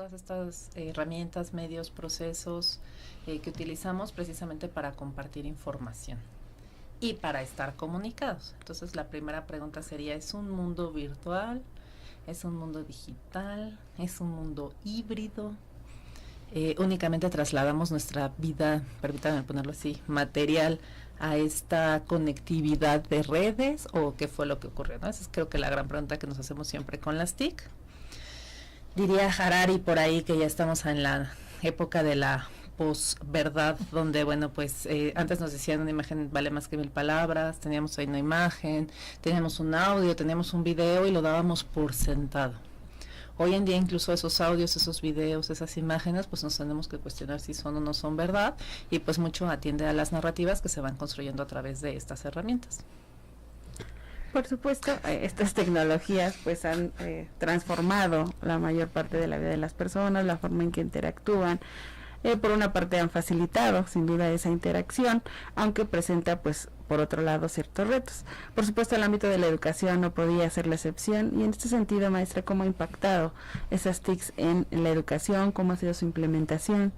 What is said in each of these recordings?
todas estas herramientas, medios, procesos que utilizamos precisamente para compartir información y para estar comunicados. Entonces la primera pregunta sería, ¿es un mundo virtual? ¿Es un mundo digital? ¿Es un mundo híbrido? Únicamente trasladamos nuestra vida, permítanme ponerlo así, material a esta conectividad de redes, o qué fue lo que ocurrió, ¿no? Esa es creo que la gran pregunta que nos hacemos siempre con las TIC. Diría Harari por ahí que ya estamos en la época de la posverdad, donde bueno pues antes nos decían una imagen vale más que 1000 palabras, teníamos ahí una imagen, teníamos un audio, teníamos un video y lo dábamos por sentado. Hoy en día incluso esos audios, esos videos, esas imágenes, pues nos tenemos que cuestionar si son o no son verdad, y pues mucho atiende a las narrativas que se van construyendo a través de estas herramientas. Por supuesto, estas tecnologías pues han transformado la mayor parte de la vida de las personas, la forma en que interactúan. Por una parte han facilitado sin duda esa interacción, aunque presenta pues por otro lado ciertos retos. Por supuesto el ámbito de la educación no podía ser la excepción, y en este sentido, maestra, ¿cómo ha impactado esas TICs en la educación? ¿Cómo ha sido su implementación?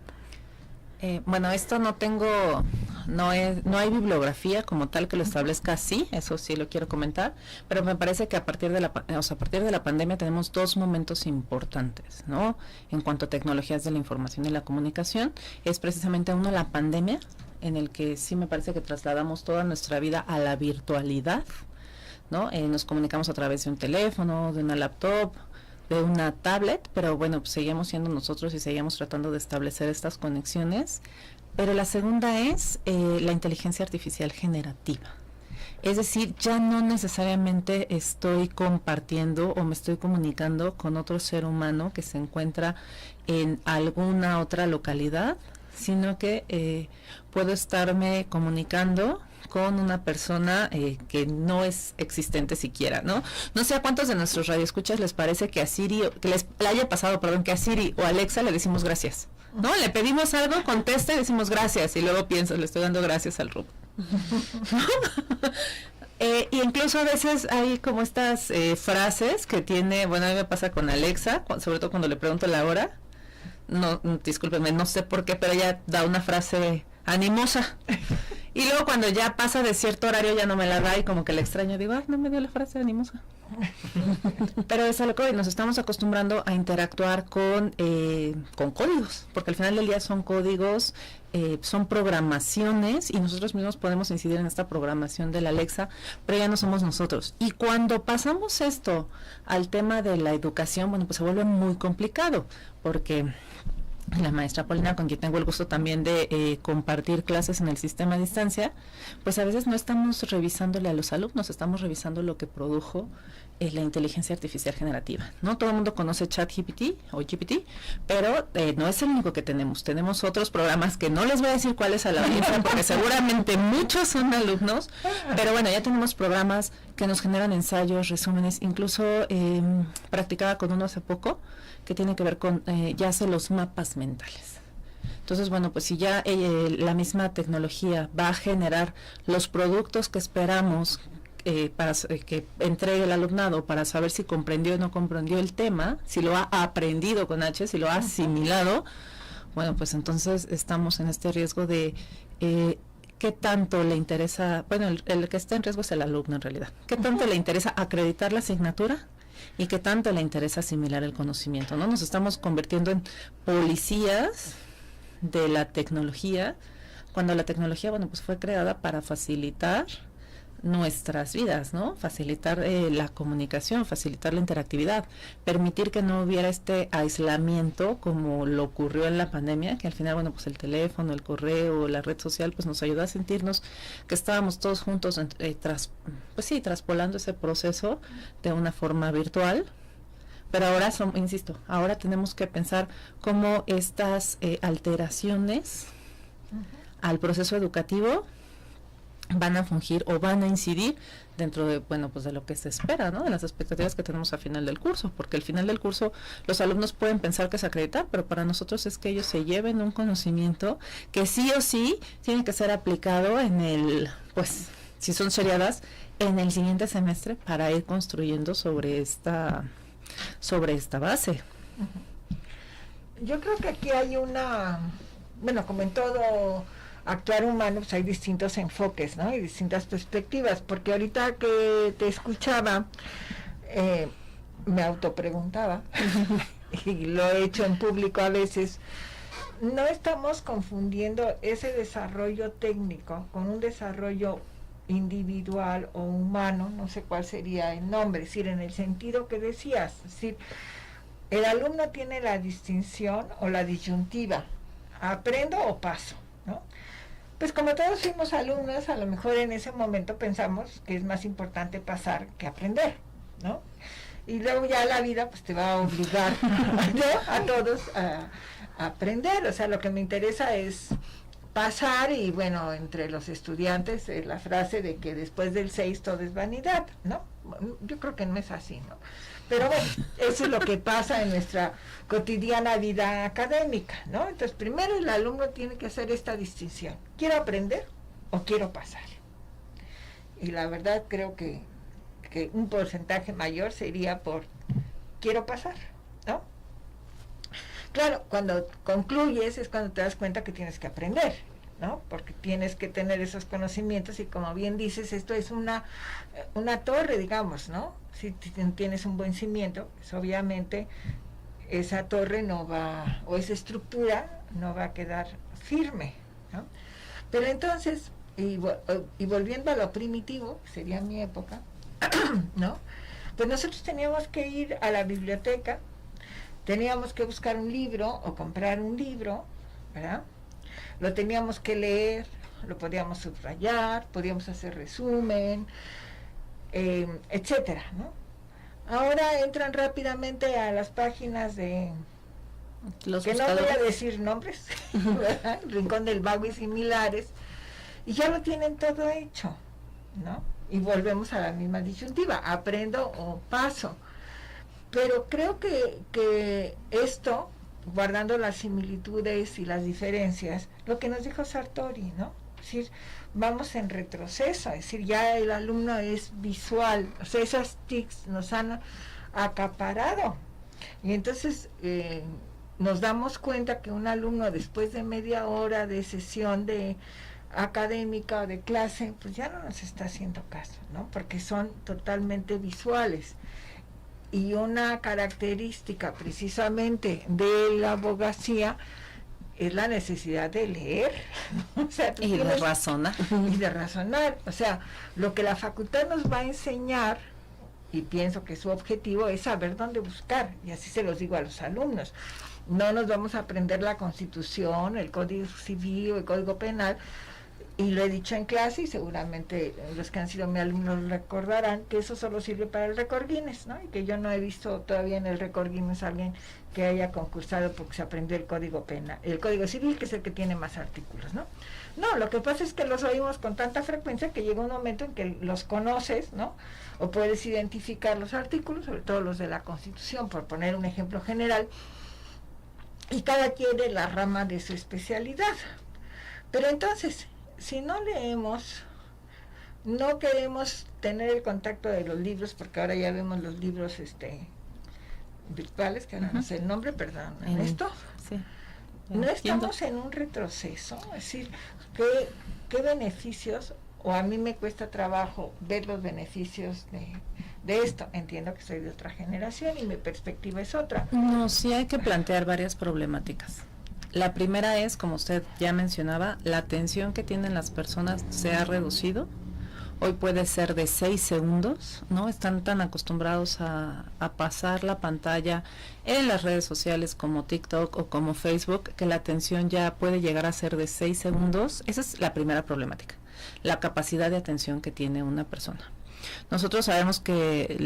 Bueno, esto no hay bibliografía como tal que lo establezca así, eso sí lo quiero comentar, pero me parece que a partir de la pandemia tenemos dos momentos importantes, ¿no? En cuanto a tecnologías de la información y la comunicación, es precisamente uno la pandemia, en el que sí me parece que trasladamos toda nuestra vida a la virtualidad, ¿no? Nos comunicamos a través de un teléfono, de una laptop, de una tablet, pero bueno, pues seguimos siendo nosotros y seguimos tratando de establecer estas conexiones. Pero la segunda es la inteligencia artificial generativa. Es decir, ya no necesariamente estoy compartiendo o me estoy comunicando con otro ser humano que se encuentra en alguna otra localidad, sino que puedo estarme comunicando con una persona que no es existente siquiera, ¿no? No sé a cuántos de nuestros radioescuchas les parece que a Siri, que les haya pasado, perdón, que a Siri o a Alexa le decimos gracias, ¿no? Le pedimos algo, contesta y decimos gracias, y luego pienso, le estoy dando gracias al robot. Y incluso a veces hay como estas frases que tiene, bueno, a mí me pasa con Alexa, sobre todo cuando le pregunto la hora, no, discúlpenme, no sé por qué, pero ella da una frase animosa, y luego cuando ya pasa de cierto horario ya no me la da, y como que la extraño, digo, ay, no me dio la frase animosa. Pero es algo que nos estamos acostumbrando a interactuar con códigos, porque al final del día son códigos, son programaciones, y nosotros mismos podemos incidir en esta programación de la Alexa, pero ya no somos nosotros. Y cuando pasamos esto al tema de la educación, bueno, pues se vuelve muy complicado, porque la maestra Paulina, con quien tengo el gusto también de compartir clases en el sistema a distancia, pues a veces no estamos revisándole a los alumnos, estamos revisando lo que produjo la inteligencia artificial generativa, ¿no? Todo el mundo conoce ChatGPT o GPT, pero no es el único que tenemos. Tenemos otros programas que no les voy a decir cuáles a la audiencia, porque seguramente muchos son alumnos, pero bueno, ya tenemos programas que nos generan ensayos, resúmenes, incluso practicaba con uno hace poco, que tiene que ver con, ya hace los mapas mentales. Entonces, bueno, pues si ya la misma tecnología va a generar los productos que esperamos para que entregue el alumnado, para saber si comprendió o no comprendió el tema, si lo ha aprendido con H, si lo ha asimilado, bueno, pues entonces estamos en este riesgo de qué tanto le interesa, bueno, el que está en riesgo es el alumno en realidad, qué tanto le interesa acreditar la asignatura y qué tanto le interesa asimilar el conocimiento, ¿no? Nos estamos convirtiendo en policías de la tecnología, cuando la tecnología, bueno, pues fue creada para facilitar nuestras vidas, ¿no? Facilitar la comunicación, facilitar la interactividad, permitir que no hubiera este aislamiento como lo ocurrió en la pandemia, que al final, bueno, pues el teléfono, el correo, la red social, pues nos ayudó a sentirnos que estábamos todos juntos, traspolando ese proceso de una forma virtual. Pero ahora, insisto, ahora tenemos que pensar cómo estas alteraciones al proceso educativo van a fungir o van a incidir dentro de, bueno, pues de lo que se espera, ¿no? De las expectativas que tenemos al final del curso, porque al final del curso los alumnos pueden pensar que es acreditar, pero para nosotros es que ellos se lleven un conocimiento que sí o sí tiene que ser aplicado en el, pues, si son seriadas, en el siguiente semestre para ir construyendo sobre esta base. Yo creo que aquí hay bueno, como en todo actuar humano, pues hay distintos enfoques, ¿no? Y distintas perspectivas, porque ahorita que te escuchaba, me autopreguntaba, y lo he hecho en público a veces, no estamos confundiendo ese desarrollo técnico con un desarrollo individual o humano, no sé cuál sería el nombre, es decir, en el sentido que decías, es decir, el alumno tiene la distinción o la disyuntiva, aprendo o paso, ¿no? Pues como todos fuimos alumnos, a lo mejor en ese momento pensamos que es más importante pasar que aprender, ¿no? Y luego ya la vida pues te va a obligar, ¿no?, a todos a aprender. O sea, lo que me interesa es pasar, y bueno, entre los estudiantes la frase de que después del 6 todo es vanidad, ¿no? Yo creo que no es así, ¿no? Pero bueno, eso es lo que pasa en nuestra cotidiana vida académica, ¿no? Entonces, primero el alumno tiene que hacer esta distinción. ¿Quiero aprender o quiero pasar? Y la verdad creo que un porcentaje mayor sería por quiero pasar, ¿no? Claro, cuando concluyes es cuando te das cuenta que tienes que aprender, ¿no? Porque tienes que tener esos conocimientos, y como bien dices, esto es una torre, digamos, ¿no? Si tienes un buen cimiento, pues obviamente esa torre no va, o esa estructura no va a quedar firme, ¿no? Pero entonces, y volviendo a lo primitivo, que sería mi época, ¿no? Pues nosotros teníamos que ir a la biblioteca, teníamos que buscar un libro o comprar un libro, ¿verdad? Lo teníamos que leer, lo podíamos subrayar, podíamos hacer resumen, etcétera, ¿no? Ahora entran rápidamente a las páginas de Los que buscadores. no voy a decir nombres, ¿verdad? Rincón del Vago y similares, y ya lo tienen todo hecho, ¿no? Y volvemos a la misma disyuntiva, aprendo o paso. Pero creo que esto, guardando las similitudes y las diferencias, lo que nos dijo Sartori, ¿no? Es decir, vamos en retroceso, es decir, ya el alumno es visual, o sea, esas TICs nos han acaparado. Y entonces nos damos cuenta que un alumno, después de media hora de sesión de académica o de clase, pues ya no nos está haciendo caso, ¿no? Porque son totalmente visuales. Y una característica precisamente de la abogacía es la necesidad de leer, o sea, Y de razonar. Y de razonar. O sea, lo que la facultad nos va a enseñar, y pienso que su objetivo es saber dónde buscar, y así se los digo a los alumnos. No nos vamos a aprender la Constitución, el Código Civil o el Código Penal, y lo he dicho en clase, y seguramente los que han sido mis alumnos recordarán que eso solo sirve para el récord Guinness, ¿no? Y que yo no he visto todavía en el récord Guinness a alguien que haya concursado porque se aprendió el Código Penal, el Código Civil, que es el que tiene más artículos, ¿no? No, lo que pasa es que los oímos con tanta frecuencia que llega un momento en que los conoces, ¿no? O puedes identificar los artículos, sobre todo los de la Constitución, por poner un ejemplo general, y cada quien de la rama de su especialidad. Pero entonces, si no leemos, no queremos tener el contacto de los libros, porque ahora ya vemos los libros virtuales, que ahora no sé el nombre, perdón, esto. Sí. No estamos en un retroceso, es decir, ¿qué beneficios? O a mí me cuesta trabajo ver los beneficios de esto. Entiendo que soy de otra generación y mi perspectiva es otra. No, sí hay que plantear varias problemáticas. La primera es, como usted ya mencionaba, la atención que tienen las personas se ha reducido. Hoy puede ser de 6 segundos, ¿no? Están tan acostumbrados a pasar la pantalla en las redes sociales como TikTok o como Facebook, que la atención ya puede llegar a ser de 6 segundos. Esa es la primera problemática, la capacidad de atención que tiene una persona. Nosotros sabemos que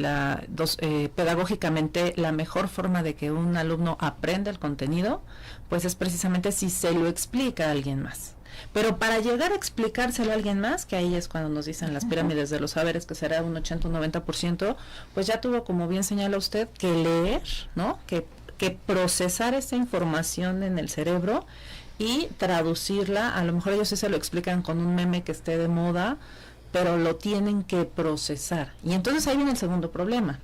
pedagógicamente la mejor forma de que un alumno aprenda el contenido, pues es precisamente si se lo explica a alguien más. Pero para llegar a explicárselo a alguien más, que ahí es cuando nos dicen las pirámides de los saberes, que será un 80 o 90%, pues ya tuvo, como bien señala usted, que leer, ¿no? Que procesar esa información en el cerebro y traducirla. A lo mejor ellos sí se lo explican con un meme que esté de moda, pero lo tienen que procesar. Y entonces ahí viene el segundo problema.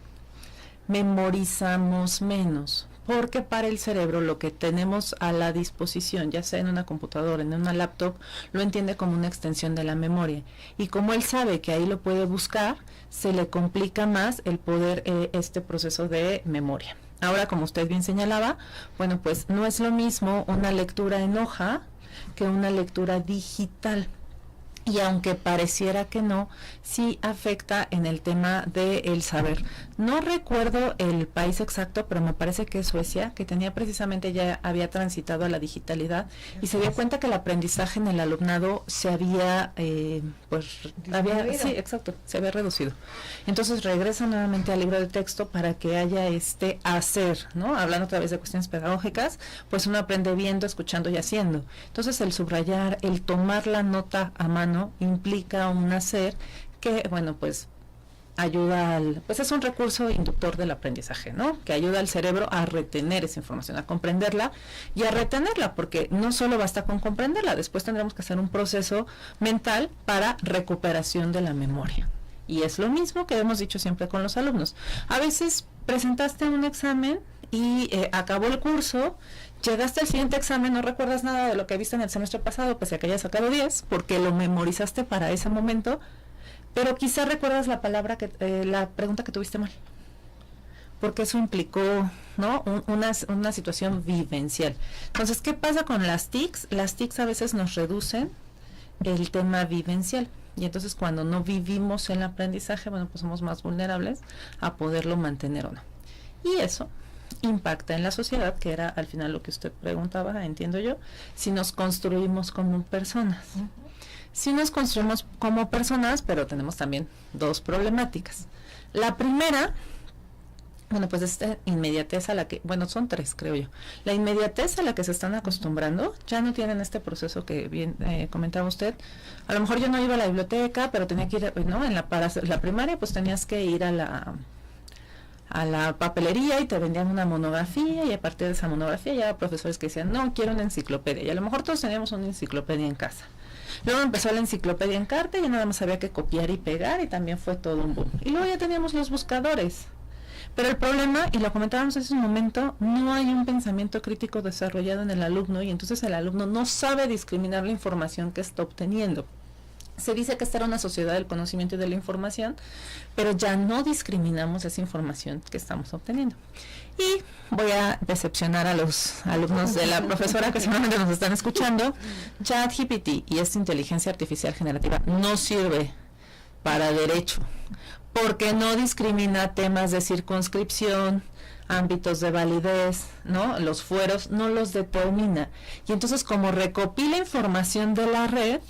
Memorizamos menos. porque para el cerebro lo que tenemos a la disposición, ya sea en una computadora, en una laptop, lo entiende como una extensión de la memoria. Y como él sabe que ahí lo puede buscar, se le complica más el poder este proceso de memoria. Ahora, como usted bien señalaba, bueno, pues no es lo mismo una lectura en hoja que una lectura digital. Y aunque pareciera que no, sí afecta en el tema del saber. No recuerdo el país exacto, pero me parece que es Suecia, que tenía precisamente, ya había transitado a la digitalidad y se dio cuenta que el aprendizaje en el alumnado se había, sí, exacto, se había reducido. Entonces regresa nuevamente al libro de texto para que haya este hacer, ¿no? Hablando otra vez de cuestiones pedagógicas, pues uno aprende viendo, escuchando y haciendo. Entonces el subrayar, el tomar la nota a mano, implica un hacer que, bueno, pues ayuda pues es un recurso inductor del aprendizaje, ¿no? Que ayuda al cerebro a retener esa información, a comprenderla y a retenerla, porque no solo basta con comprenderla, después tendremos que hacer un proceso mental para recuperación de la memoria. Y es lo mismo que hemos dicho siempre con los alumnos. A veces presentaste un examen y acabó el curso, llegaste al siguiente examen, no recuerdas nada de lo que viste en el semestre pasado, pese a que hayas sacado 10, porque lo memorizaste para ese momento, pero quizá recuerdas la palabra la pregunta que tuviste mal, porque eso implicó, ¿no? una situación vivencial. Entonces, ¿qué pasa con las TICs? Las TICs a veces nos reducen el tema vivencial, y entonces cuando no vivimos el aprendizaje, bueno, pues somos más vulnerables a poderlo mantener o no. Y eso impacta en la sociedad, que era al final lo que usted preguntaba, entiendo yo, si nos construimos como personas. Si nos construimos como personas, pero tenemos también dos problemáticas. La primera, bueno, pues esta inmediatez a la que, bueno, son tres, creo yo. La inmediatez a la que se están acostumbrando, ya no tienen este proceso que bien comentaba usted. A lo mejor yo no iba a la biblioteca, pero tenía que ir, ¿no? Para la primaria, pues tenías que ir a la papelería y te vendían una monografía, y a partir de esa monografía ya había profesores que decían, no, quiero una enciclopedia, y a lo mejor todos teníamos una enciclopedia en casa. Luego empezó la enciclopedia en carta y nada más había que copiar y pegar, y también fue todo un boom. Y luego ya teníamos los buscadores. Pero el problema, y lo comentábamos hace un momento, no hay un pensamiento crítico desarrollado en el alumno, y entonces el alumno no sabe discriminar la información que está obteniendo. Se dice que esta era una sociedad del conocimiento y de la información, pero ya no discriminamos esa información que estamos obteniendo. Y voy a decepcionar a los alumnos de la profesora que seguramente nos están escuchando. ChatGPT y esta inteligencia artificial generativa no sirve para derecho, porque no discrimina temas de circunscripción, ámbitos de validez, ¿no? Los fueros no los determina. Y entonces, como recopila información de la red,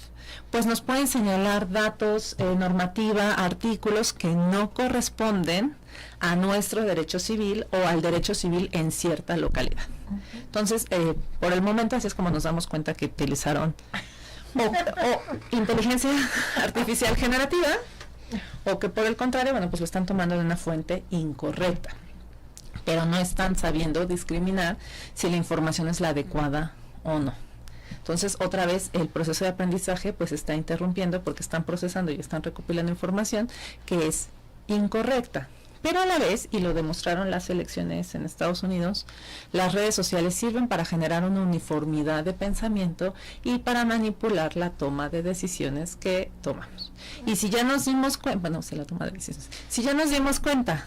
pues nos pueden señalar datos, normativa, artículos que no corresponden a nuestro derecho civil o al derecho civil en cierta localidad. Entonces, por el momento así es como nos damos cuenta que utilizaron o inteligencia artificial generativa, o que por el contrario, bueno, pues lo están tomando de una fuente incorrecta, pero no están sabiendo discriminar si la información es la adecuada o no. Entonces, otra vez, el proceso de aprendizaje pues está interrumpiendo porque están procesando y están recopilando información que es incorrecta. Pero a la vez, y lo demostraron las elecciones en Estados Unidos, las redes sociales sirven para generar una uniformidad de pensamiento y para manipular la toma de decisiones que tomamos. Y si ya nos dimos cuenta, bueno, sí, la toma de decisiones, si ya nos dimos cuenta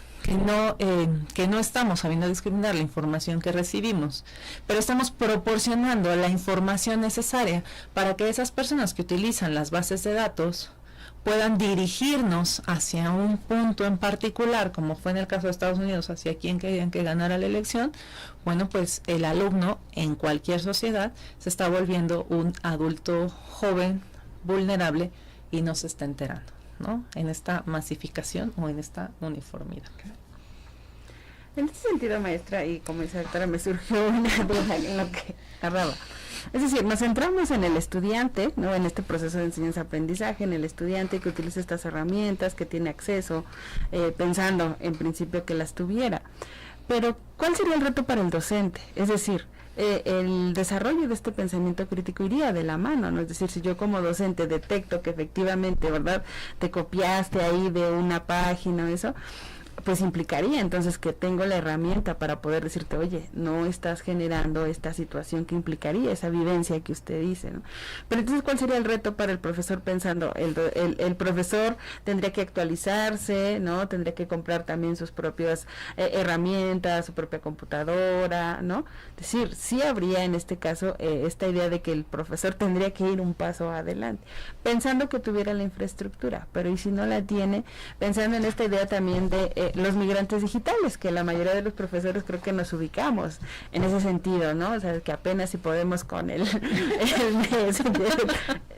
que no estamos sabiendo discriminar la información que recibimos, pero estamos proporcionando la información necesaria para que esas personas que utilizan las bases de datos puedan dirigirnos hacia un punto en particular, como fue en el caso de Estados Unidos, hacia quien querían que ganara la elección, bueno, pues el alumno en cualquier sociedad se está volviendo un adulto joven, vulnerable, y no se está enterando, ¿no? En esta masificación o en esta uniformidad. En ese sentido, maestra, y como dice la doctora, me surgió una duda en lo que narraba. Es decir, nos centramos en el estudiante, ¿no? En este proceso de enseñanza-aprendizaje, en el estudiante que utiliza estas herramientas, que tiene acceso, pensando en principio que las tuviera. Pero, ¿cuál sería el reto para el docente? Es decir, el desarrollo de este pensamiento crítico iría de la mano, ¿no? Es decir, si yo como docente detecto que efectivamente, ¿verdad?, te copiaste ahí de una página o eso, pues implicaría entonces que tengo la herramienta para poder decirte, oye, no estás generando esta situación que implicaría esa vivencia que usted dice, ¿no? Pero entonces, ¿cuál sería el reto para el profesor pensando? El profesor tendría que actualizarse, ¿no? Tendría que comprar también sus propias herramientas, su propia computadora, ¿no? Es decir, sí habría en este caso esta idea de que el profesor tendría que ir un paso adelante, pensando que tuviera la infraestructura, pero y si no la tiene, pensando en esta idea también de los migrantes digitales, que la mayoría de los profesores creo que nos ubicamos en ese sentido, ¿no? O sea, que apenas si podemos con el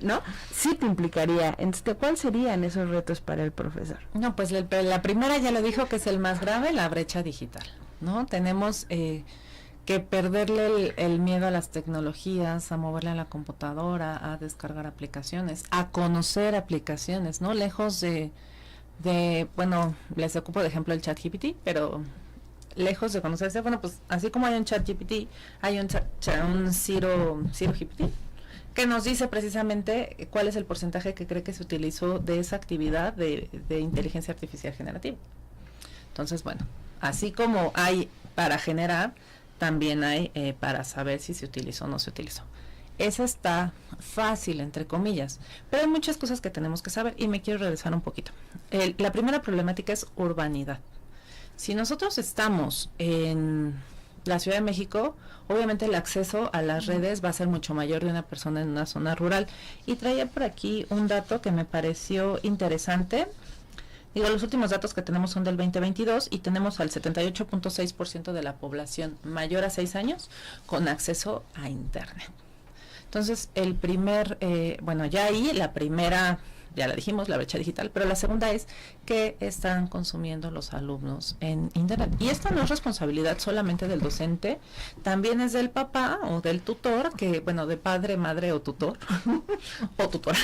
¿no? Sí te implicaría. Entonces, ¿cuáles serían esos retos para el profesor? No, pues la primera ya lo dijo, que es el más grave, la brecha digital, ¿no? Tenemos que perderle el miedo a las tecnologías, a moverle a la computadora, a descargar aplicaciones, a conocer aplicaciones, ¿no? Lejos de bueno, les ocupo de ejemplo el ChatGPT, pero lejos de conocerse, bueno, pues así como hay un ChatGPT, hay un Zero GPT, que nos dice precisamente cuál es el porcentaje que cree que se utilizó de esa actividad de inteligencia artificial generativa. Entonces, bueno, así como hay para generar, también hay para saber si se utilizó o no se utilizó. Esa está fácil, entre comillas, pero hay muchas cosas que tenemos que saber y me quiero regresar un poquito. La primera problemática es urbanidad. Si nosotros estamos en la Ciudad de México, obviamente el acceso a las redes va a ser mucho mayor de una persona en una zona rural. Y traía por aquí un dato que me pareció interesante. Digo, los últimos datos que tenemos son del 2022 y tenemos al 78.6% de la población mayor a 6 años con acceso a Internet. Entonces, el primer, bueno, ya ahí la primera, ya la dijimos, la brecha digital, pero la segunda es que están consumiendo los alumnos en Internet. Y esta no es responsabilidad solamente del docente, también es del papá o del tutor, que, bueno, de padre, madre o tutor, o tutora,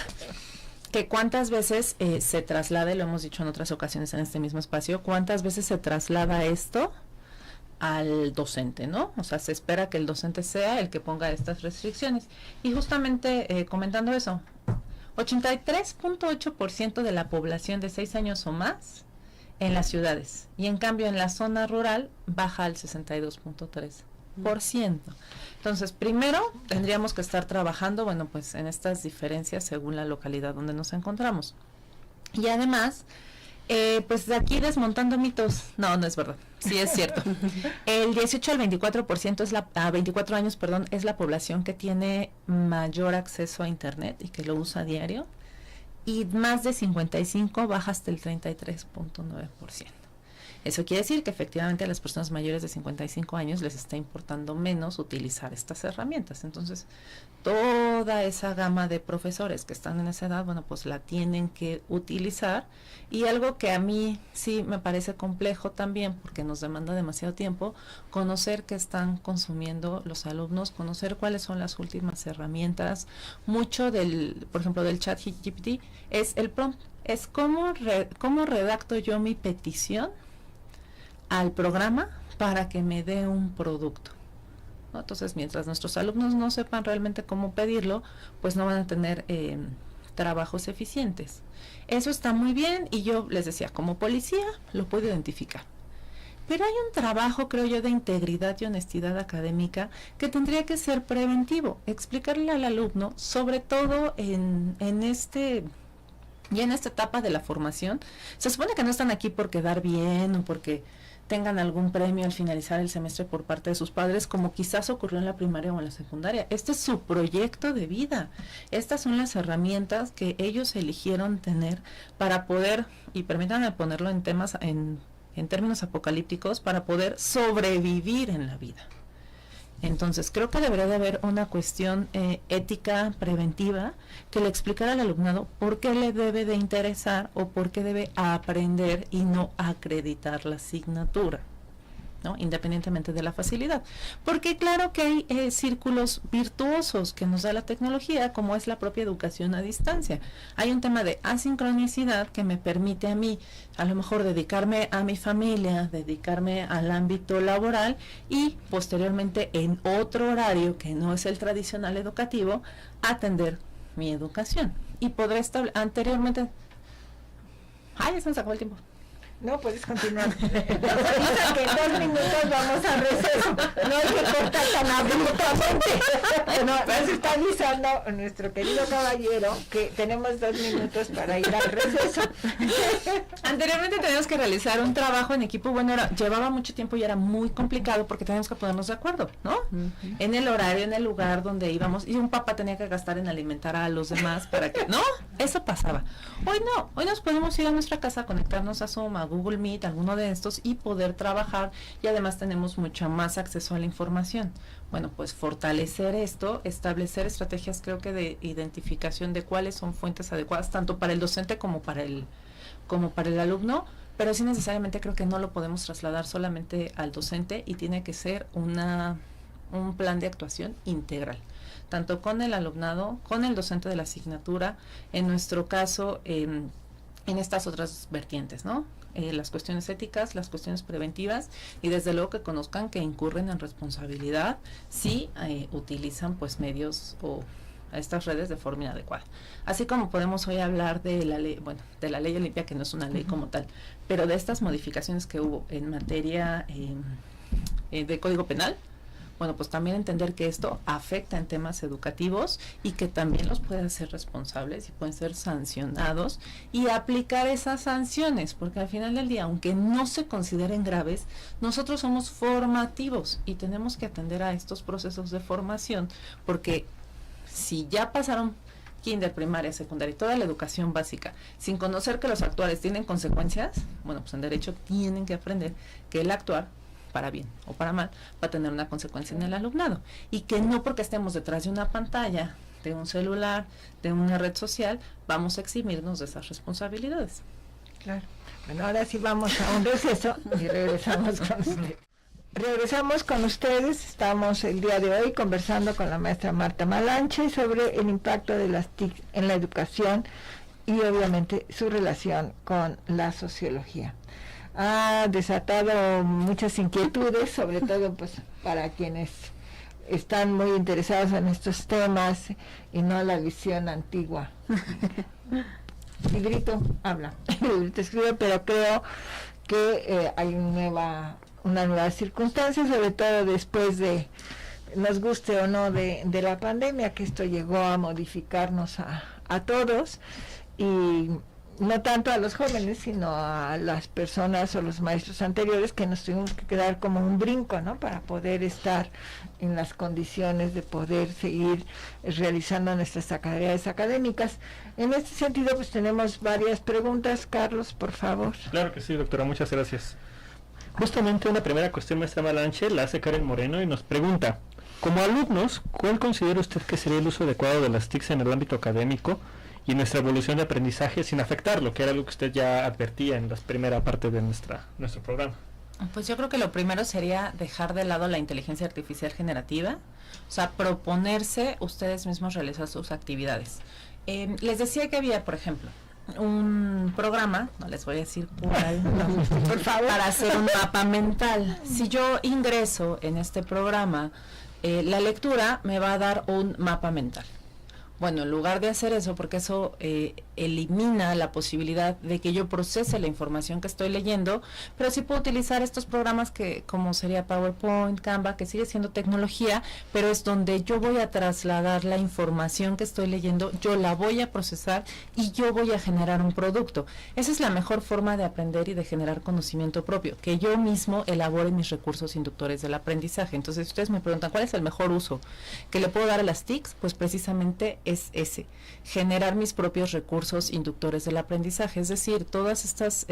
que cuántas veces se traslada, y lo hemos dicho en otras ocasiones en este mismo espacio, cuántas veces se traslada esto al docente, ¿no? O sea, se espera que el docente sea el que ponga estas restricciones. Y justamente comentando eso, 83.8% de la población de 6 años o más en las ciudades, y en cambio en la zona rural baja al 62.3%. Entonces, primero tendríamos que estar trabajando, bueno, pues en estas diferencias según la localidad donde nos encontramos. Y además, pues de aquí desmontando mitos, no es verdad, sí es cierto. El 18 al 24% a 24 años, perdón, es la población que tiene mayor acceso a Internet y que lo usa a diario, y más de 55 baja hasta el 33.9%. Eso quiere decir que efectivamente a las personas mayores de 55 años les está importando menos utilizar estas herramientas. Entonces, toda esa gama de profesores que están en esa edad, bueno, pues la tienen que utilizar. Y algo que a mí sí me parece complejo también, porque nos demanda demasiado tiempo, conocer qué están consumiendo los alumnos, conocer cuáles son las últimas herramientas. Mucho por ejemplo, del ChatGPT es el prompt, es cómo redacto yo mi petición al programa para que me dé un producto, ¿no? Entonces, mientras nuestros alumnos no sepan realmente cómo pedirlo, pues no van a tener trabajos eficientes. Eso está muy bien, y yo les decía, como policía lo puedo identificar. Pero hay un trabajo, creo yo, de integridad y honestidad académica que tendría que ser preventivo, explicarle al alumno, sobre todo en esta etapa de la formación. Se supone que no están aquí por quedar bien o porque tengan algún premio al finalizar el semestre por parte de sus padres, como quizás ocurrió en la primaria o en la secundaria. Este es su proyecto de vida. Estas son las herramientas que ellos eligieron tener para poder, y permítanme ponerlo en términos apocalípticos, para poder sobrevivir en la vida. Entonces, creo que debería de haber una cuestión ética preventiva que le explicara al alumnado por qué le debe de interesar o por qué debe aprender y no acreditar la asignatura, ¿no? Independientemente de la facilidad. Porque claro que hay círculos virtuosos que nos da la tecnología, como es la propia educación a distancia. Hay un tema de asincronicidad que me permite a mí, a lo mejor, dedicarme a mi familia, dedicarme al ámbito laboral y posteriormente en otro horario que no es el tradicional educativo, atender mi educación. Y podré estar anteriormente... ¡Ay, ya se nos acabó el tiempo! No, puedes continuar. Nos avisa que en 2 minutos vamos a receso. No hay que cortar tan abruptamente. Nos está avisando nuestro querido caballero que tenemos 2 minutos para ir al receso. Anteriormente teníamos que realizar un trabajo en equipo, bueno, llevaba mucho tiempo y era muy complicado porque teníamos que ponernos de acuerdo, ¿no? En el horario, en el lugar donde íbamos, y un papá tenía que gastar en alimentar a los demás para que, ¿no? Eso pasaba. Hoy no, hoy nos podemos ir a nuestra casa, conectarnos a Zoom, a Google Meet, alguno de estos, y poder trabajar, y además tenemos mucho más acceso a la información. Bueno, pues fortalecer esto, establecer estrategias, creo que de identificación de cuáles son fuentes adecuadas, tanto para el docente como para el alumno, pero sí necesariamente creo que no lo podemos trasladar solamente al docente y tiene que ser un plan de actuación integral, tanto con el alumnado, con el docente de la asignatura, en nuestro caso, en estas otras vertientes, ¿no? Las cuestiones éticas, las cuestiones preventivas, y desde luego que conozcan que incurren en responsabilidad si utilizan pues medios o a estas redes de forma inadecuada. Así como podemos hoy hablar de la ley, bueno, de la ley Olimpia, que no es una ley como tal, pero de estas modificaciones que hubo en materia de Código Penal, bueno, pues también entender que esto afecta en temas educativos y que también los pueden ser responsables y pueden ser sancionados, y aplicar esas sanciones, porque al final del día, aunque no se consideren graves, nosotros somos formativos y tenemos que atender a estos procesos de formación, porque si ya pasaron kinder, primaria, secundaria y toda la educación básica sin conocer que los actuales tienen consecuencias, bueno, pues en derecho tienen que aprender que el actuar, para bien o para mal, va a tener una consecuencia en el alumnado, y que no porque estemos detrás de una pantalla, de un celular, de una red social, vamos a eximirnos de esas responsabilidades. Claro. Bueno, ahora sí vamos a un receso y regresamos con ustedes. Regresamos con ustedes. Estamos el día de hoy conversando con la maestra Marta Malanche sobre el impacto de las TIC en la educación y obviamente su relación con la sociología. Ha desatado muchas inquietudes, sobre todo pues para quienes están muy interesados en estos temas y no la visión antigua. Librito habla, librito escribe, pero creo que hay una nueva circunstancia, sobre todo después de, nos guste o no, de la pandemia, que esto llegó a modificarnos a todos, y no tanto a los jóvenes, sino a las personas o los maestros anteriores, que nos tuvimos que quedar como un brinco, ¿no? Para poder estar en las condiciones de poder seguir realizando nuestras actividades académicas. En este sentido, pues tenemos varias preguntas. Carlos, por favor. Claro que sí, doctora, muchas gracias. Justamente una primera cuestión, maestra Malanche, la hace Karen Moreno y nos pregunta: como alumnos, ¿cuál considera usted que sería el uso adecuado de las TICs en el ámbito académico y nuestra evolución de aprendizaje sin afectarlo, que era algo que usted ya advertía en la primera parte de nuestro programa? Pues yo creo que lo primero sería dejar de lado la inteligencia artificial generativa, o sea, proponerse ustedes mismos realizar sus actividades. Les decía que había, por ejemplo, un programa, no les voy a decir cuál, por favor, para hacer un mapa mental. Si yo ingreso en este programa, la lectura me va a dar un mapa mental. Bueno, en lugar de hacer eso, porque eso elimina la posibilidad de que yo procese la información que estoy leyendo, pero sí puedo utilizar estos programas que, como sería PowerPoint, Canva, que sigue siendo tecnología, pero es donde yo voy a trasladar la información que estoy leyendo, yo la voy a procesar y yo voy a generar un producto. Esa es la mejor forma de aprender y de generar conocimiento propio, que yo mismo elabore mis recursos inductores del aprendizaje. Entonces, ustedes me preguntan, ¿cuál es el mejor uso que le puedo dar a las TICs? Pues precisamente es ese, generar mis propios recursos inductores del aprendizaje, es decir, todas estas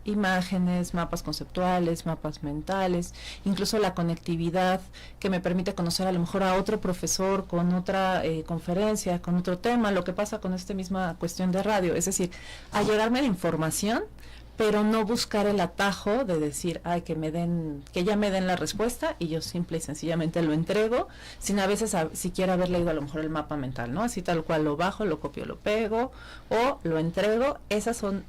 imágenes, mapas conceptuales, mapas mentales, incluso la conectividad que me permite conocer a lo mejor a otro profesor con otra conferencia, con otro tema, lo que pasa con esta misma cuestión de radio, es decir, allegarme la información, pero no buscar el atajo de decir, ay, que ya me den la respuesta y yo simple y sencillamente lo entrego, sin a veces siquiera haber leído a lo mejor el mapa mental, ¿no? Así tal cual lo bajo, lo copio, lo pego o lo entrego. Esas son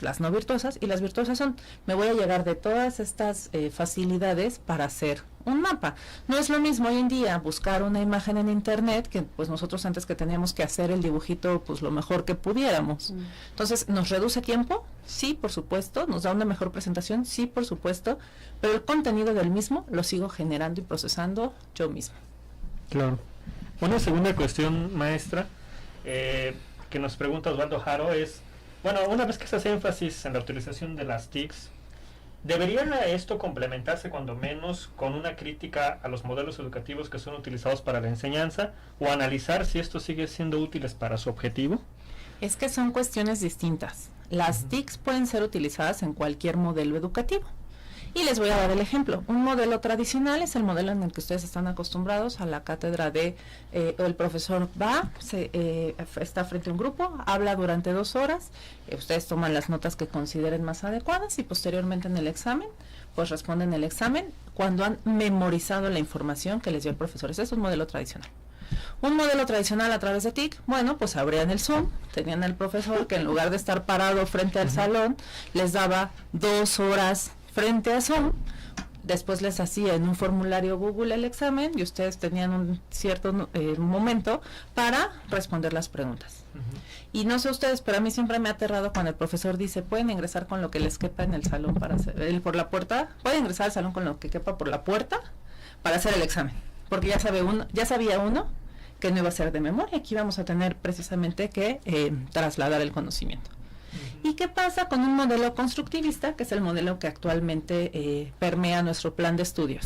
las no virtuosas, y las virtuosas son, me voy a llegar de todas estas facilidades para hacer un mapa. No es lo mismo hoy en día buscar una imagen en internet que pues nosotros antes que teníamos que hacer el dibujito pues lo mejor que pudiéramos. Entonces, ¿nos reduce tiempo? Sí, por supuesto. ¿Nos da una mejor presentación? Sí, por supuesto. Pero el contenido del mismo lo sigo generando y procesando yo misma. Claro. Una segunda cuestión, maestra, que nos pregunta Osvaldo Jaro es, bueno, una vez que se hace énfasis en la utilización de las TICs, ¿debería esto complementarse cuando menos con una crítica a los modelos educativos que son utilizados para la enseñanza o analizar si estos siguen siendo útiles para su objetivo? Es que son cuestiones distintas. Las TICs pueden ser utilizadas en cualquier modelo educativo. Y les voy a dar el ejemplo. Un modelo tradicional es el modelo en el que ustedes están acostumbrados a la cátedra de, el profesor va, está frente a un grupo, habla durante 2 horas, ustedes toman las notas que consideren más adecuadas y posteriormente en el examen, pues responden el examen cuando han memorizado la información que les dio el profesor. Ese es un modelo tradicional. Un modelo tradicional a través de TIC, bueno, pues abrían el Zoom, tenían al profesor que en lugar de estar parado frente al salón, les daba 2 horas frente a Zoom, después les hacía en un formulario Google el examen y ustedes tenían un cierto momento para responder las preguntas. Y no sé ustedes, pero a mí siempre me ha aterrado cuando el profesor dice, pueden ingresar con lo que les quepa en el salón para hacer, por la puerta, pueden ingresar al salón con lo que quepa por la puerta para hacer el examen, porque ya sabía uno que no iba a ser de memoria, aquí vamos a tener precisamente que trasladar el conocimiento. ¿Y qué pasa con un modelo constructivista, que es el modelo que actualmente permea nuestro plan de estudio?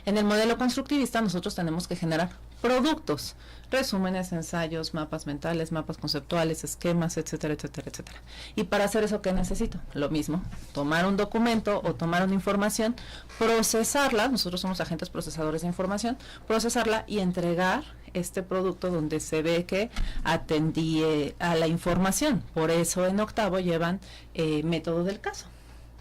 En el modelo constructivista nosotros tenemos que generar productos, resúmenes, ensayos, mapas mentales, mapas conceptuales, esquemas, etcétera, etcétera, etcétera. Y para hacer eso, ¿qué necesito? Lo mismo, tomar un documento o tomar una información, procesarla, nosotros somos agentes procesadores de información, procesarla y entregar este producto donde se ve que atendí a la información. Por eso en octavo llevan método del caso.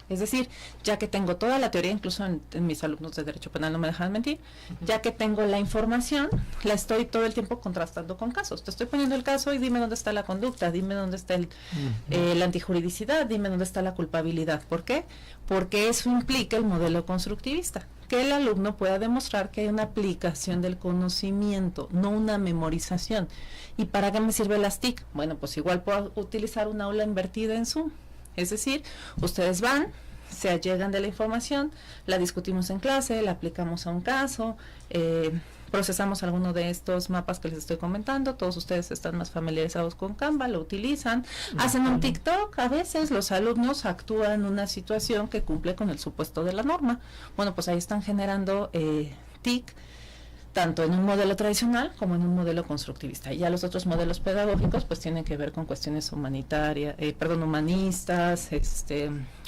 Es decir, ya que tengo toda la teoría, incluso en mis alumnos de Derecho Penal no me dejan mentir, ya que tengo la información, la estoy todo el tiempo contrastando con casos. Te estoy poniendo el caso y dime dónde está la conducta, dime dónde está la antijuridicidad, dime dónde está la culpabilidad. ¿Por qué? Porque eso implica el modelo constructivista, que el alumno pueda demostrar que hay una aplicación del conocimiento, no una memorización. ¿Y para qué me sirve las TIC? Bueno, pues igual puedo utilizar un aula invertida en Zoom. Es decir, ustedes van, se allegan de la información, la discutimos en clase, la aplicamos a un caso, procesamos alguno de estos mapas que les estoy comentando, todos ustedes están más familiarizados con Canva, lo utilizan, hacen un TikTok, a veces los alumnos actúan en una situación que cumple con el supuesto de la norma. Bueno, pues ahí están generando TIC, tanto en un modelo tradicional como en un modelo constructivista. Y ya los otros modelos pedagógicos pues tienen que ver con cuestiones humanistas,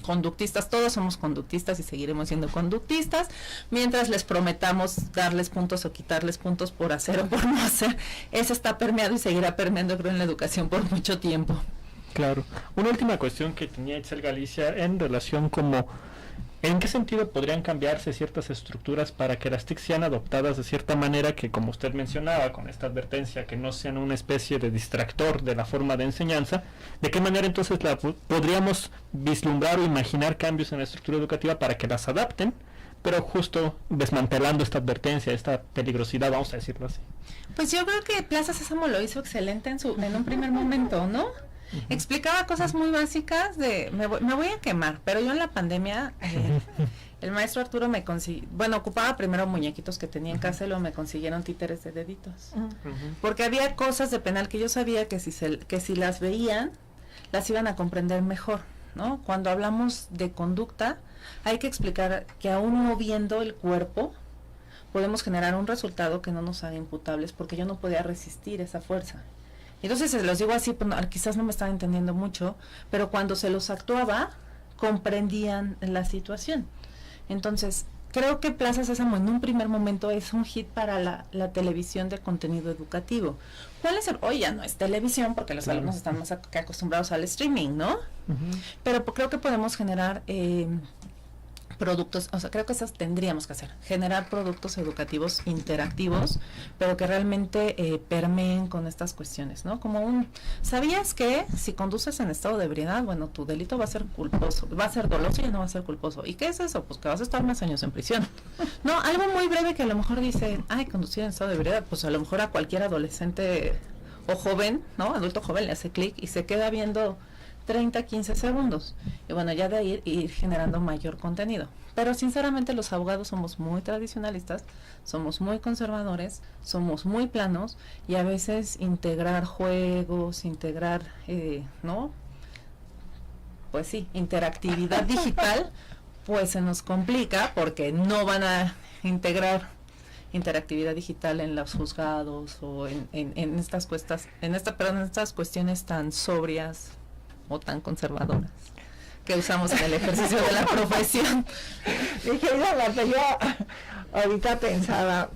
conductistas. Todos somos conductistas y seguiremos siendo conductistas, mientras les prometamos darles puntos o quitarles puntos por hacer o por no hacer. Eso está permeado y seguirá permeando, creo, en la educación por mucho tiempo. Claro. Una última cuestión que tenía Itzel Galicia en relación como ¿en qué sentido podrían cambiarse ciertas estructuras para que las TIC sean adoptadas de cierta manera que, como usted mencionaba, con esta advertencia, que no sean una especie de distractor de la forma de enseñanza? ¿De qué manera entonces podríamos vislumbrar o imaginar cambios en la estructura educativa para que las adapten, pero justo desmantelando esta advertencia, esta peligrosidad, vamos a decirlo así? Pues yo creo que Plaza Sésamo lo hizo excelente en un primer momento, ¿no? Explicaba cosas muy básicas me voy a quemar, pero yo en la pandemia el maestro Arturo me consiguió, ocupaba primero muñequitos que tenía en casa y luego me consiguieron títeres de deditos, porque había cosas de penal que yo sabía que si las veían las iban a comprender mejor, ¿no? Cuando hablamos de conducta hay que explicar que aún moviendo el cuerpo podemos generar un resultado que no nos haga imputables, porque yo no podía resistir esa fuerza. Entonces se los digo así, pues, quizás no me están entendiendo mucho, pero cuando se los actuaba, comprendían la situación. Entonces, creo que Plaza Sésamo en un primer momento es un hit para la televisión de contenido educativo. ¿Cuál es hoy ya no es televisión, porque los alumnos están más que acostumbrados al streaming, ¿no? Pero creo que podemos generar productos, o sea, creo que esas tendríamos que hacer, generar productos educativos interactivos, pero que realmente permeen con estas cuestiones, ¿no? Como ¿sabías que si conduces en estado de ebriedad, bueno, tu delito va a ser culposo, va a ser doloso y no va a ser culposo? ¿Y qué es eso? Pues que vas a estar más años en prisión. No, algo muy breve que a lo mejor dice, ay, conducir en estado de ebriedad, pues a lo mejor a cualquier adolescente o joven, ¿no? Adulto joven le hace clic y se queda viendo 30, 15 segundos. Y bueno, ya de ahí ir generando mayor contenido. Pero sinceramente los abogados somos muy tradicionalistas, somos muy conservadores, somos muy planos y a veces integrar juegos, integrar, ¿no? Pues sí, interactividad digital, pues se nos complica porque no van a integrar interactividad digital en los juzgados o en estas estas cuestiones tan sobrias o tan conservadoras que usamos en el ejercicio de la profesión. Dije, Marta, yo ahorita pensaba,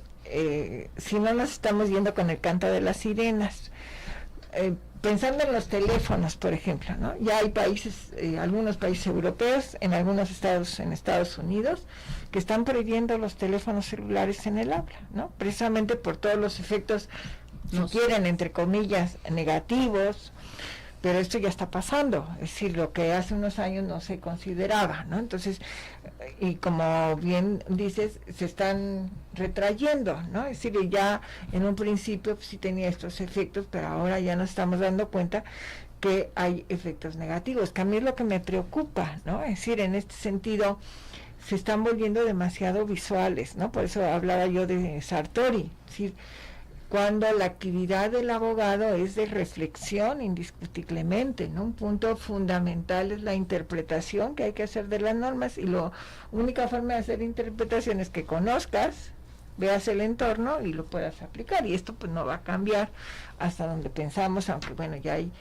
si no nos estamos yendo con el canto de las sirenas, pensando en los teléfonos, por ejemplo, ¿no? Ya hay países, algunos países europeos, en algunos estados en Estados Unidos, que están prohibiendo los teléfonos celulares en el aula, ¿no? Precisamente por todos los efectos, si quieren, entre comillas, negativos. Pero esto ya está pasando, es decir, lo que hace unos años no se consideraba, ¿no? Entonces, y como bien dices, se están retrayendo, ¿no? Es decir, ya en un principio pues, sí tenía estos efectos, pero ahora ya nos estamos dando cuenta que hay efectos negativos, que a mí es lo que me preocupa, ¿no? Es decir, en este sentido, se están volviendo demasiado visuales, ¿no? Por eso hablaba yo de Sartori, es decir, cuando la actividad del abogado es de reflexión indiscutiblemente, ¿no? Un punto fundamental es la interpretación que hay que hacer de las normas y la única forma de hacer interpretación es que conozcas, veas el entorno y lo puedas aplicar, y esto pues no va a cambiar hasta donde pensamos, aunque bueno, ya hay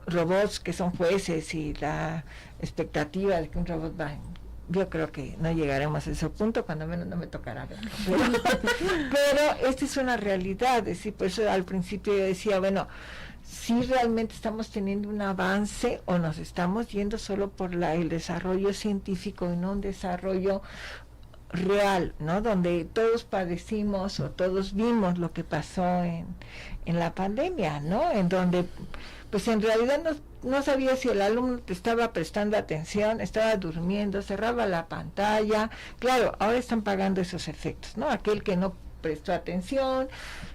robots que son jueces y la expectativa de que un robot va, yo creo que no llegaremos a ese punto, cuando menos no me tocará verlo. Pero esta es una realidad, es decir, por eso al principio yo decía, bueno, si realmente estamos teniendo un avance o nos estamos yendo solo por el desarrollo científico y no un desarrollo real, ¿no? Donde todos padecimos o todos vimos lo que pasó en la pandemia, ¿no? En donde pues en realidad no sabía si el alumno te estaba prestando atención, estaba durmiendo, cerraba la pantalla. Claro, ahora están pagando esos efectos, ¿no? Aquel que no prestó atención,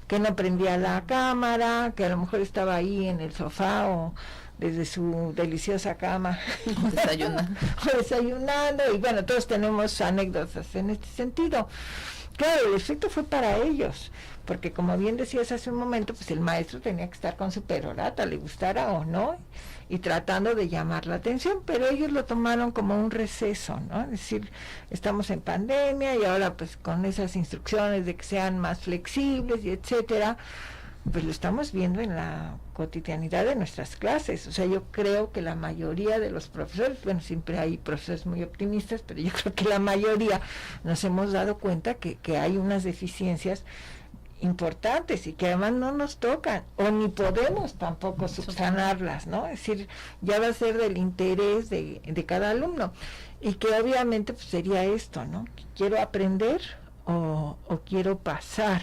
que no prendía la cámara, que a lo mejor estaba ahí en el sofá o desde su deliciosa cama desayunando, y bueno, todos tenemos anécdotas en este sentido. Claro, el efecto fue para ellos, porque como bien decías hace un momento, pues el maestro tenía que estar con su perorata, le gustara o no, y tratando de llamar la atención, pero ellos lo tomaron como un receso, ¿no? Es decir, estamos en pandemia y ahora pues con esas instrucciones de que sean más flexibles y etcétera, pues lo estamos viendo en la cotidianidad de nuestras clases. O sea, yo creo que la mayoría de los profesores, bueno, siempre hay profesores muy optimistas, pero yo creo que la mayoría nos hemos dado cuenta que hay unas deficiencias importantes y que además no nos tocan o ni podemos tampoco subsanarlas, ¿no? Es decir, ya va a ser del interés de cada alumno, y que obviamente pues sería esto, ¿no? Quiero aprender o quiero pasar.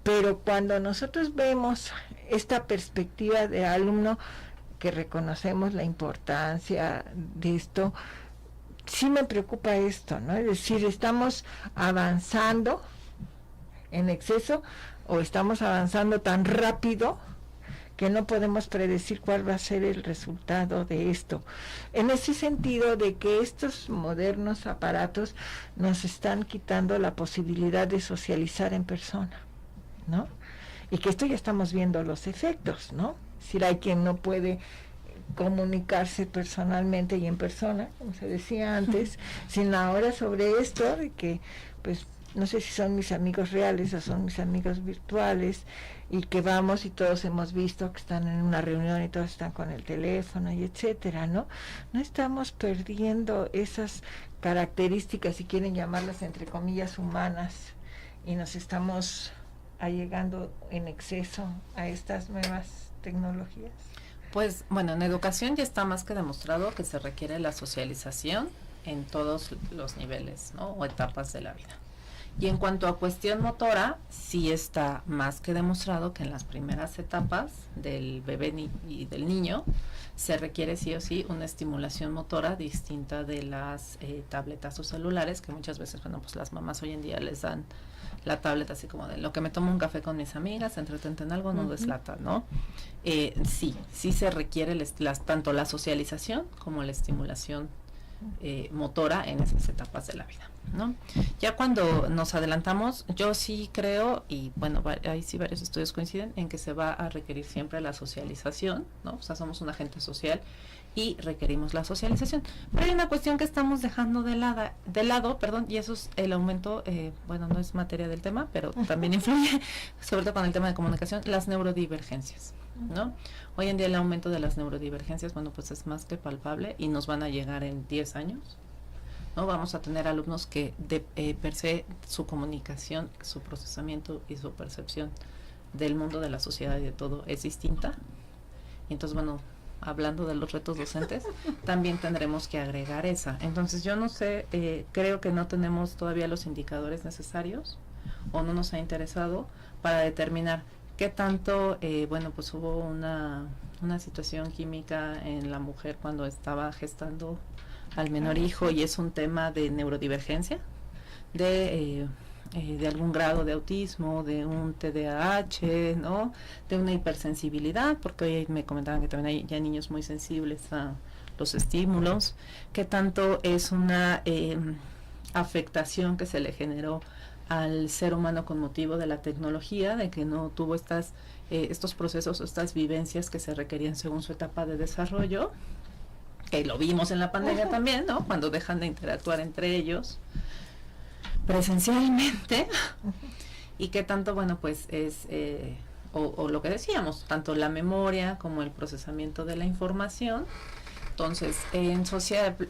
Pero cuando nosotros vemos esta perspectiva de alumno, que reconocemos la importancia de esto, sí me preocupa esto, ¿no? Es decir, estamos avanzando en exceso o estamos avanzando tan rápido que no podemos predecir cuál va a ser el resultado de esto. En ese sentido de que estos modernos aparatos nos están quitando la posibilidad de socializar en persona, ¿no? Y que esto ya estamos viendo los efectos, ¿no? Es decir, hay quien no puede comunicarse personalmente y en persona, como se decía antes, sino ahora sobre esto de que, pues, no sé si son mis amigos reales o son mis amigos virtuales, y que vamos y todos hemos visto que están en una reunión y todos están con el teléfono y etcétera, ¿no? No estamos perdiendo esas características, si quieren llamarlas entre comillas humanas, y nos estamos allegando en exceso a estas nuevas tecnologías. Pues bueno, en educación ya está más que demostrado que se requiere la socialización en todos los niveles, ¿no? O etapas de la vida. Y en cuanto a cuestión motora, sí está más que demostrado que en las primeras etapas del bebé y del niño se requiere sí o sí una estimulación motora distinta de las tabletas o celulares, que muchas veces, bueno, pues las mamás hoy en día les dan la tableta así como de lo que me tomo un café con mis amigas, entretente en algo, no deslata, ¿no? Sí se requiere tanto la socialización como la estimulación motora en esas etapas de la vida, ¿no? Ya cuando nos adelantamos, yo sí creo, y bueno, ahí sí varios estudios coinciden en que se va a requerir siempre la socialización, ¿no? O sea, somos un agente social y requerimos la socialización. Pero hay una cuestión que estamos dejando de lado, y eso es el aumento, bueno, no es materia del tema, pero también influye, sobre todo con el tema de comunicación, las neurodivergencias, ¿no? Hoy en día el aumento de las neurodivergencias, bueno, pues es más que palpable y nos van a llegar en 10 años, ¿no? Vamos a tener alumnos que per se su comunicación, su procesamiento y su percepción del mundo, de la sociedad y de todo es distinta. Y entonces, bueno, hablando de los retos docentes, también tendremos que agregar esa. Entonces, yo no sé, creo que no tenemos todavía los indicadores necesarios o no nos ha interesado para determinar qué tanto, bueno, pues hubo una situación química en la mujer cuando estaba gestando al menor hijo y es un tema de neurodivergencia, de algún grado de autismo, de un TDAH, ¿no? De una hipersensibilidad, porque hoy me comentaban que también hay ya niños muy sensibles a los estímulos, qué tanto es una afectación que se le generó al ser humano con motivo de la tecnología, de que no tuvo estos procesos o estas vivencias que se requerían según su etapa de desarrollo, que lo vimos en la pandemia también, ¿no? Cuando dejan de interactuar entre ellos presencialmente, y qué tanto, bueno, pues es, o lo que decíamos, tanto la memoria como el procesamiento de la información. Entonces,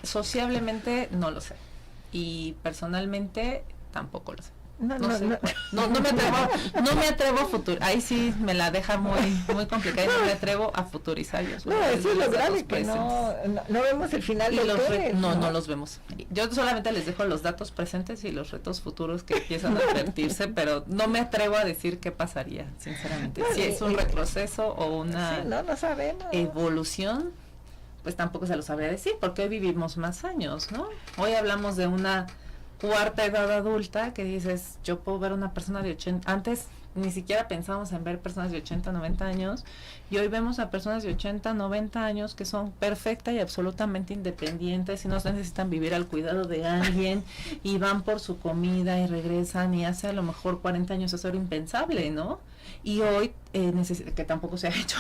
sociablemente no lo sé, y personalmente tampoco lo sé. No me atrevo a futurizar. Ahí sí me la deja muy complicada y no me atrevo a futurizar. Eso es lo grave, que no vemos el final y del túnel. no los vemos. Yo solamente les dejo los datos presentes y los retos futuros que empiezan a advertirse, pero no me atrevo a decir qué pasaría, sinceramente. Si es un retroceso o una no sabemos. Evolución, pues tampoco se lo sabría decir, porque hoy vivimos más años, ¿no? Hoy hablamos de una cuarta edad adulta, que dices, yo puedo ver una persona de 80, antes ni siquiera pensábamos en ver personas de 80, 90 años, y hoy vemos a personas de 80, 90 años que son perfectas y absolutamente independientes y no necesitan vivir al cuidado de alguien y van por su comida y regresan, y hace a lo mejor 40 años eso era impensable, ¿no? Y hoy, que tampoco se ha hecho,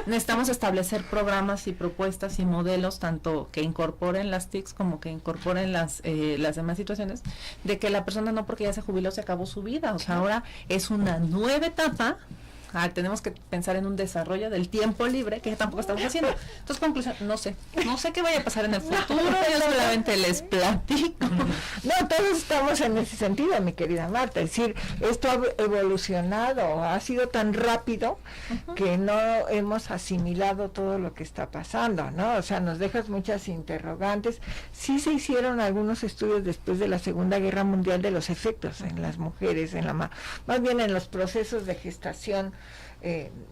necesitamos establecer programas y propuestas y modelos, tanto que incorporen las TICs como que incorporen las demás situaciones, de que la persona no porque ya se jubiló se acabó su vida, o sea, ahora es una nueva etapa. Tenemos que pensar en un desarrollo del tiempo libre que tampoco estamos haciendo. Entonces, conclusión, no sé qué vaya a pasar en el futuro, yo solamente les platico. No, todos estamos en ese sentido, mi querida Marta, es decir, esto ha evolucionado, ha sido tan rápido que no hemos asimilado todo lo que está pasando, ¿no? O sea, nos dejas muchas interrogantes. Sí se hicieron algunos estudios después de la Segunda Guerra Mundial de los efectos en las mujeres, más bien en los procesos de gestación.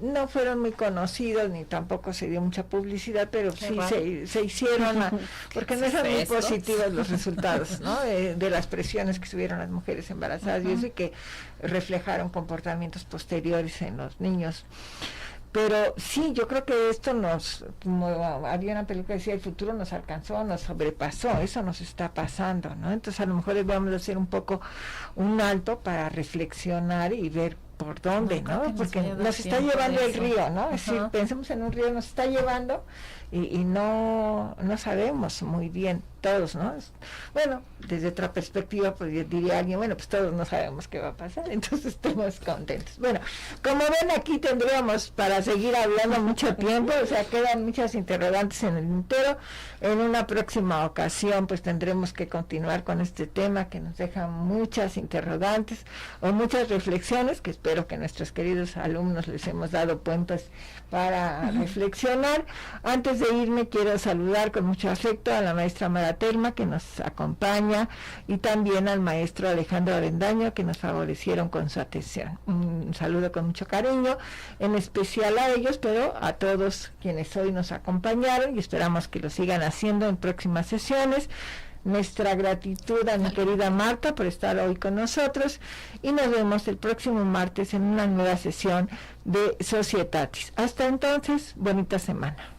No fueron muy conocidos ni tampoco se dio mucha publicidad, pero sí se hicieron, porque no eran muy positivos los resultados, ¿no? De las presiones que tuvieron las mujeres embarazadas y eso, y que reflejaron comportamientos posteriores en los niños. Pero sí, yo creo que esto como había una película que decía, el futuro nos alcanzó, nos sobrepasó, eso nos está pasando, ¿no? Entonces a lo mejor debemos hacer un poco un alto para reflexionar y ver por dónde, ¿no? Porque nos está llevando el río, ¿no? Es decir, pensemos en un río, nos está llevando y no sabemos muy bien todos, ¿no? Bueno, desde otra perspectiva, pues diría alguien, bueno, pues todos no sabemos qué va a pasar, entonces estamos contentos. Bueno, como ven, aquí tendríamos para seguir hablando mucho tiempo, o sea, quedan muchas interrogantes en el tintero. En una próxima ocasión, pues tendremos que continuar con este tema que nos deja muchas interrogantes o muchas reflexiones, que espero que nuestros queridos alumnos les hemos dado puentes para reflexionar. Antes de irme, quiero saludar con mucho afecto a la maestra Mara Telma, que nos acompaña, y también al maestro Alejandro Avendaño, que nos favorecieron con su atención. Un saludo con mucho cariño, en especial a ellos, pero a todos quienes hoy nos acompañaron, y esperamos que lo sigan haciendo en próximas sesiones. Nuestra gratitud a mi querida Marta por estar hoy con nosotros, y nos vemos el próximo martes en una nueva sesión de Societatis. Hasta entonces, bonita semana.